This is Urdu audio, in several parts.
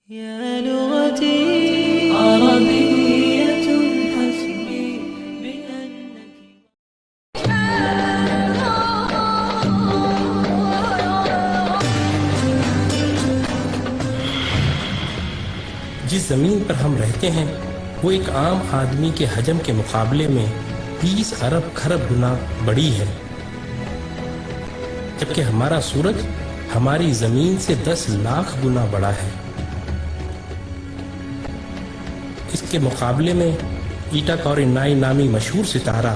يا لغتي عربية حسبي بأنك. جس زمین پر ہم رہتے ہیں وہ ایک عام آدمی کے حجم کے مقابلے میں 20 ارب کھرب گنا بڑی ہے، جبکہ ہمارا سورج ہماری زمین سے 10 لاکھ گنا بڑا ہے۔ اس کے مقابلے میں ایٹا کورینائی نامی مشہور ستارہ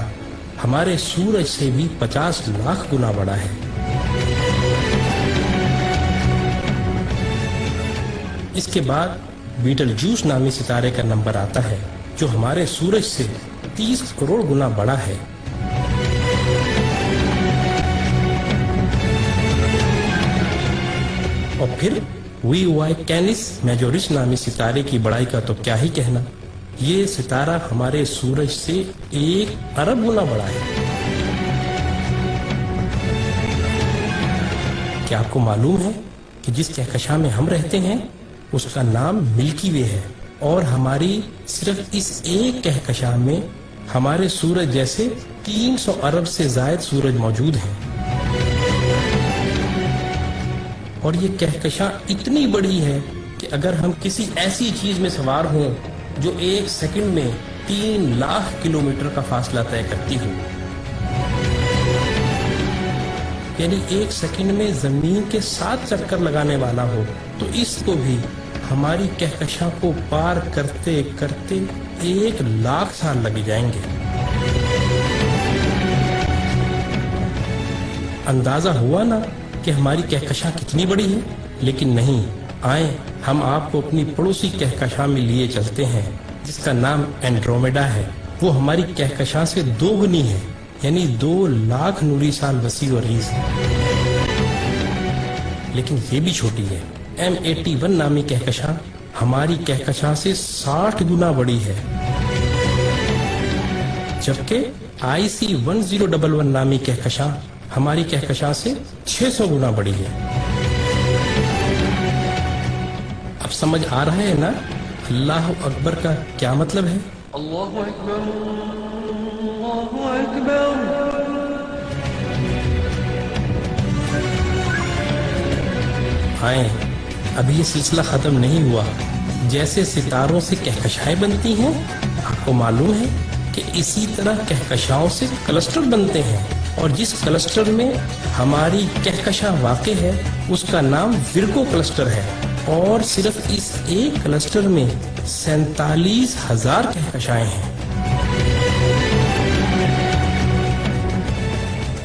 ہمارے سورج سے بھی 50 لاکھ گنا بڑا ہے۔ اس کے بعد بیٹل جوس نامی ستارے کا نمبر آتا ہے جو ہمارے سورج سے 30 کروڑ گنا بڑا ہے۔ اور پھر وی وائی کینس میجورس نامی ستارے کی بڑائی کا تو کیا ہی کہنا، یہ ستارہ ہمارے سورج سے 1 ارب گنا بڑا ہے۔ کیا آپ کو معلوم ہے کہ جس کہکشاں میں ہم رہتے ہیں اس کا نام ملکی وے ہے، اور ہماری صرف اس ایک کہکشاں میں ہمارے سورج جیسے 300 ارب سے زائد سورج موجود ہیں۔ اور یہ کہکشاں اتنی بڑی ہے کہ اگر ہم کسی ایسی چیز میں سوار ہوں جو 1 سیکنڈ میں 3 لاکھ کلومیٹر کا فاصلہ طے کرتی ہو، یعنی 1 سیکنڈ میں زمین کے 7 چکر لگانے والا ہو، تو اس کو بھی ہماری کہکشاں کو پار کرتے کرتے 1 لاکھ سال لگ جائیں گے۔ اندازہ ہوا نا کہ ہماری کہکشاں کتنی بڑی ہے؟ لیکن نہیں، آئیں ہم آپ کو اپنی پڑوسی کہکشاں میں لیے چلتے ہیں جس کا نام اینڈرومیڈا ہے۔ وہ ہماری کہکشاں سے 2 گنی ہے، یعنی 2 لاکھ نوری سال وسیع و عریض ہے۔ لیکن یہ بھی چھوٹی ہے۔ M81 نامی کہکشاں ہماری کہکشاں سے 60 گنا بڑی ہے، جبکہ IC1011 نامی کہکشاں ہماری کہکشاں سے 600 گنا بڑی ہے۔ اب سمجھ آ رہا ہے نا اللہ اکبر کا کیا مطلب ہے؟ اللہ اکبر، اللہ اکبر۔ آئیں، ابھی یہ سلسلہ ختم نہیں ہوا۔ جیسے ستاروں سے کہکشائیں بنتی ہیں، آپ کو معلوم ہے کہ اسی طرح کہکشاؤں سے کلسٹر بنتے ہیں، اور جس کلسٹر میں ہماری کہکشاں واقع ہے اس کا نام ورگو کلسٹر ہے، اور صرف اس ایک کلسٹر میں 47,000 کہکشائیں ہیں۔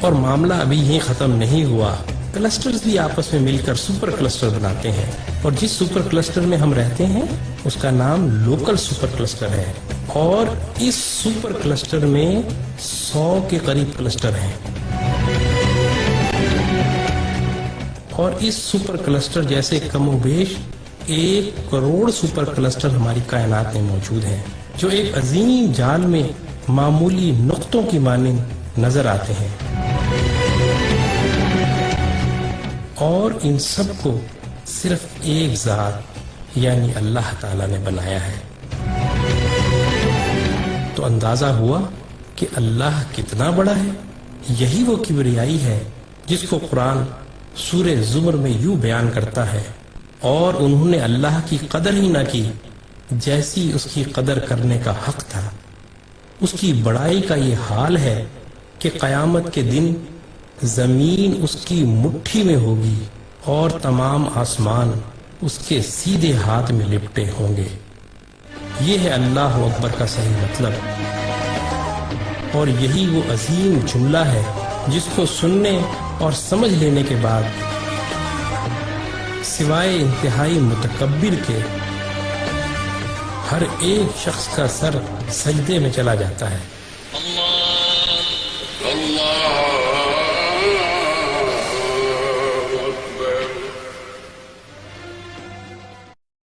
اور معاملہ ابھی یہیں ختم نہیں ہوا، کلسٹرز بھی آپس میں مل کر سپر کلسٹر بناتے ہیں، اور جس سپر کلسٹر میں ہم رہتے ہیں اس کا نام لوکل سپر کلسٹر ہے، اور اس سپر کلسٹر میں 100 کے قریب کلسٹر ہیں۔ اور اس سپر کلسٹر جیسے کم و بیش 1 کروڑ سپر کلسٹر ہماری کائنات میں موجود ہیں، جو ایک عظیم جال میں معمولی نقطوں کی مانند نظر آتے ہیں، اور ان سب کو صرف ایک ذات یعنی اللہ تعالیٰ نے بنایا ہے۔ تو اندازہ ہوا کہ اللہ کتنا بڑا ہے۔ یہی وہ کبریائی ہے جس کو قرآن سورہ زمر میں یوں بیان کرتا ہے، اور انہوں نے اللہ کی قدر ہی نہ کی جیسی اس کی قدر کرنے کا حق تھا۔ اس کی بڑائی کا یہ حال ہے کہ قیامت کے دن زمین اس کی مٹھی میں ہوگی اور تمام آسمان اس کے سیدھے ہاتھ میں لپٹے ہوں گے۔ یہ ہے اللہ اکبر کا صحیح مطلب، اور یہی وہ عظیم جملہ ہے جس کو سننے اور سمجھ لینے کے بعد سوائے انتہائی متکبر کے ہر ایک شخص کا سر سجدے میں چلا جاتا ہے۔